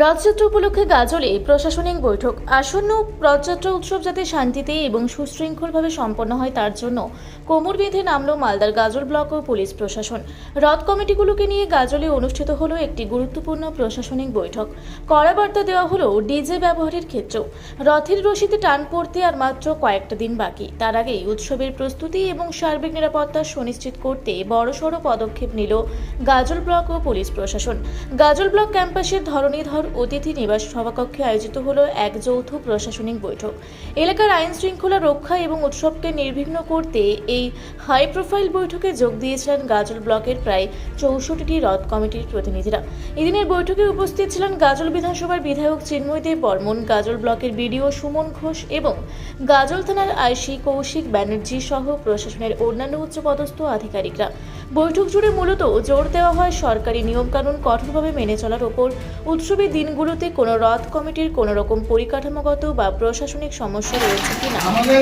রথযাত্রা উপলক্ষে গাজলে প্রশাসনিক বৈঠক। আসন্ন রথযাত্রা উৎসব যাতে শান্তিতে এবং সুশৃঙ্খলভাবে সম্পন্ন হয় তার জন্য কোমর বেঁধে নামল মালদার গাজল ব্লক ও পুলিশ প্রশাসন। রথ কমিটিগুলোকে নিয়ে গাজলে অনুষ্ঠিত হলো একটি গুরুত্বপূর্ণ প্রশাসনিক বৈঠক। কড়া বার্তা দেওয়া হলো ডিজে ব্যবহারের ক্ষেত্রেও। রথের রশিতে টান পড়তে আর মাত্র কয়েকটা দিন বাকি, তার আগেই উৎসবের প্রস্তুতি এবং সার্বিক নিরাপত্তা সুনিশ্চিত করতে বড়সড় পদক্ষেপ নিল গাজল ব্লক ও পুলিশ প্রশাসন। গাজল ব্লক ক্যাম্পাসের ধরণীধর অতিথি নিবাস সভাকক্ষে আয়োজিত হলো এক যৌথ প্রশাসনিক বৈঠক। এলাকার আইন শৃঙ্খলা রক্ষা এবং উৎসবকে নির্বিঘ্ন করতে এই হাই প্রোফাইল বৈঠকে যোগ দিয়েছিলেন গাজল ব্লকের প্রায় 64টি রথ কমিটির প্রতিনিধিরা। এদিনের বৈঠকে উপস্থিত ছিলেন গাজল বিধানসভার বিধায়ক চিন্ময় দেব বর্মন, গাজল ব্লকের বিডিও সুমন ঘোষ এবং গাজল থানার আইসি কৌশিক ব্যানার্জি সহ প্রশাসনের অন্যান্য উচ্চপদস্থ আধিকারিকরা। বৈঠক জুড়ে মূলত জোর দেওয়া হয় সরকারি নিয়মকানুন কঠোরভাবে মেনে চলার ওপর। উৎসবের দিনগুলোতে কোনো রথ কমিটির কোনো রকম পরিকাঠামোগত বা প্রশাসনিক সমস্যা রয়েছে কিনা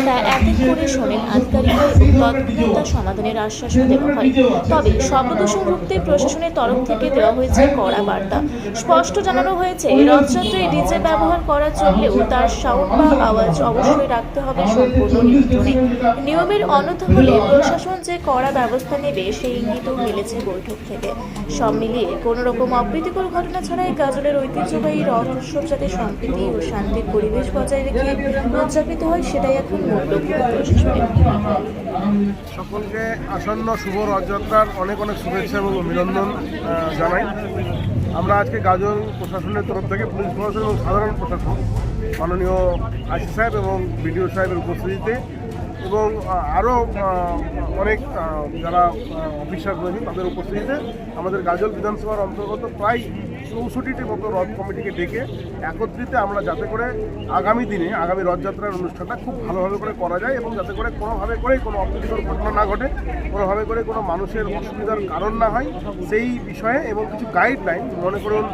তা এক এক করে শোনেন আধিকারিকরা এবং তৎক্ষণাৎ তা সমাধানের আশ্বাসও দেওয়া হয়। তবে শব্দদূষণ রুখতে প্রশাসনের তরফ থেকে দেওয়া হয়েছে কড়া বার্তা। স্পষ্ট জানানো হয়েছে, রথযাত্রায় ডিজে ব্যবহার করা চললেও তার সাউন্ড বা আওয়াজ অবশ্যই রাখতে হবে সম্পূর্ণ নিয়ন্ত্রণে। নিয়মের অন্যথা হলে প্রশাসন যে কড়া ব্যবস্থা নেবে সেই ইঙ্গিতও মিলেছে বৈঠক থেকে। সব মিলিয়ে কোনো রকম অপ্রীতিকর ঘটনা ছাড়াই গাজলের ঐতিহ্যবাহী রথ উৎসব যাতে সম্প্রীতি ও শান্তির পরিবেশ বজায় রেখে উদযাপিত হয় সেটাই এখন মূল লক্ষ্য প্রশাসনের। সকলকে আসন্ন শুভ রথযাত্রার অনেক অনেক শুভেচ্ছা এবং অভিনন্দন জানাই। আমরা আজকে গাজল প্রশাসনের তরফ থেকে পুলিশ প্রশাসন এবং সাধারণ প্রশাসন মাননীয় আইসি সাহেব এবং বিডিও সাহেবের উপস্থিতিতে এবং আরও অনেক যারা অফিসার রয়েছেন তাদের উপস্থিতিতে আমাদের গাজল বিধানসভার অন্তর্গত প্রায় 64টি মতো রথ কমিটিকে ডেকে একত্রিত আমরা যাতে করে আগামী দিনে আগামী রথযাত্রার অনুষ্ঠানটা খুব ভালোভাবে করে করা যায় এবং যাতে করে কোনোভাবে করেই কোনো অপ্রীতিকর ঘটনা না ঘটে, কোনোভাবে করে কোনো মানুষের অসুবিধার কারণ না হয় সেই বিষয়ে এবং কিছু গাইডলাইন, মনে করুন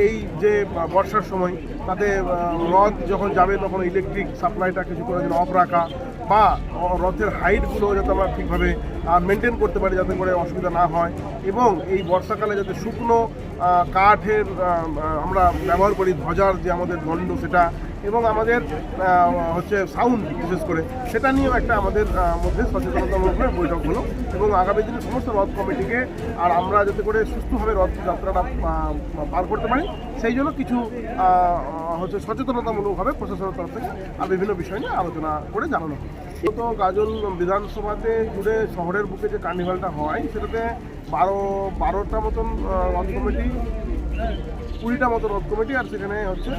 এই যে বর্ষার সময় তাতে রথ যখন যাবে তখন ইলেকট্রিক সাপ্লাইটা কিছু করে যেন অফ রাখা বা রথের হাইটগুলো যাতে আমরা ঠিকভাবে মেনটেন করতে পারি যাতে করে অসুবিধা না হয় এবং এই বর্ষাকালে যাতে শুকনো কাঠের আমরা ব্যবহার করি, ধ্বজার যে আমাদের দণ্ড সেটা এবং আমাদের হচ্ছে সাউন্ড বিশেষ করে সেটা নিয়েও একটা আমাদের মধ্যে সচেতনতামূলক বৈঠক হলো এবং আগামী দিনে সমস্ত রথ কমিটিকে আর আমরা যাতে করে সুস্থভাবে রথযাত্রাটা পার করতে পারি সেই জন্য কিছু হচ্ছে সচেতনতামূলকভাবে প্রশাসনের তরফ থেকে আর বিভিন্ন বিষয় নিয়ে আলোচনা করে জানানো হয়। তো গাজল বিধানসভাতে জুড়ে শহরের বুকে যে কার্নিভালটা হয় সেটাতে 12টা মতন রথ কমিটি, 20টা মতো রথ কমিটি আর সেখানে হচ্ছে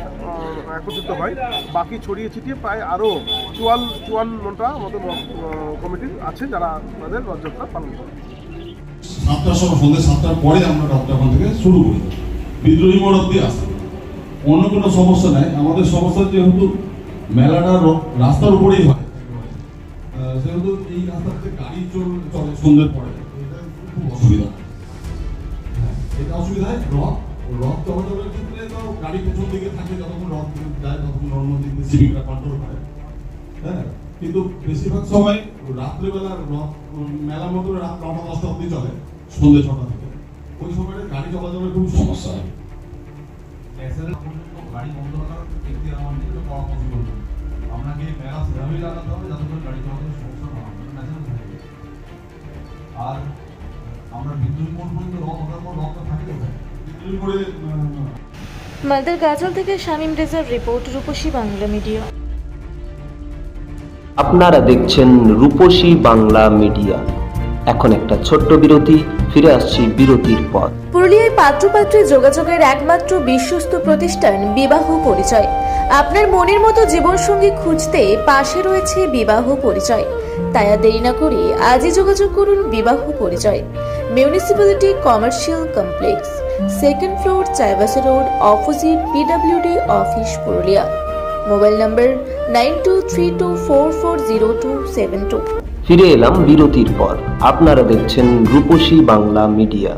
একত্রিত হয়। বাকি ছড়িয়ে ছিটিয়ে প্রায় আরও 54টা মতো রথ কমিটি আছে যারা তাদের রথযাত্রা পালন করে। 7টার সময় সন্ধ্যে 7টার পরে আমরা রথটা ওখান থেকে শুরু করি, বিদ্রোহী মোড় অব্দি আসে। অন্য কোনো সমস্যা নেই। আমাদের সমস্যা যেহেতু মেলাটা রাস্তার উপরেই হয় সেহেতু এই রাস্তাতে গাড়ি চলে সন্ধ্যের পরে এটা খুব অসুবিধা। এটা অসুবিধায় রথ চলাচলের ক্ষেত্রে তো গাড়ি পেছন দিকে থাকে, যতক্ষণ রথ যায় ততক্ষণ নর্মাল দিকে সিভিকরা কন্ট্রোল করে। হ্যাঁ, কিন্তু বেশিরভাগ সময় রাত্রেবেলা রথ মেলার মতো রাত 9টা-10টা অবধি চলে, সন্ধ্যে 6টা থেকে। ওই সময় গাড়ি চলাচলের খুব সমস্যা হয়। গাড়ি বন্ধ করার একটি আমাদের পরামর্শ করবো আপনাকে মেলা সেভাবেই লাগাতে হবে যাতে করে গাড়ি চলাচলের সমস্যা না হয়, আর আমরা বিদ্যুৎ মোড় পর্যন্ত রথ ওঠার পর রথটা থাকে বিদ্যুৎ মোড়ে। মালদার গাজল থেকে শামীম রেজার রিপোর্ট, রূপসী বাংলা মিডিয়া। আপনারা দেখছেন রূপসী বাংলা মিডিয়া। এখন একটা ছোট্ট বিরতি, ফিরে আসছি বিরতির পর। পুরুলিয়ায় পাত্রপাত্রী যোগাযোগের একমাত্র বিশ্বস্ত প্রতিষ্ঠান বিবাহ পরিচয়। আপনার মনের মতো জীবনসঙ্গী খুঁজতে পাশে রয়েছে বিবাহ পরিচয়। তাই আর দেরি না করে আজই যোগাযোগ করুন বিবাহ পরিচয়। Municipality commercial complex, 2nd floor, Chaibasa road, opposite PWD office, Purulia. Mobile নম্বর 9232440272। ফিরে এলাম বিরতির পর। আপনারা দেখছেন রূপসী বাংলা মিডিয়া।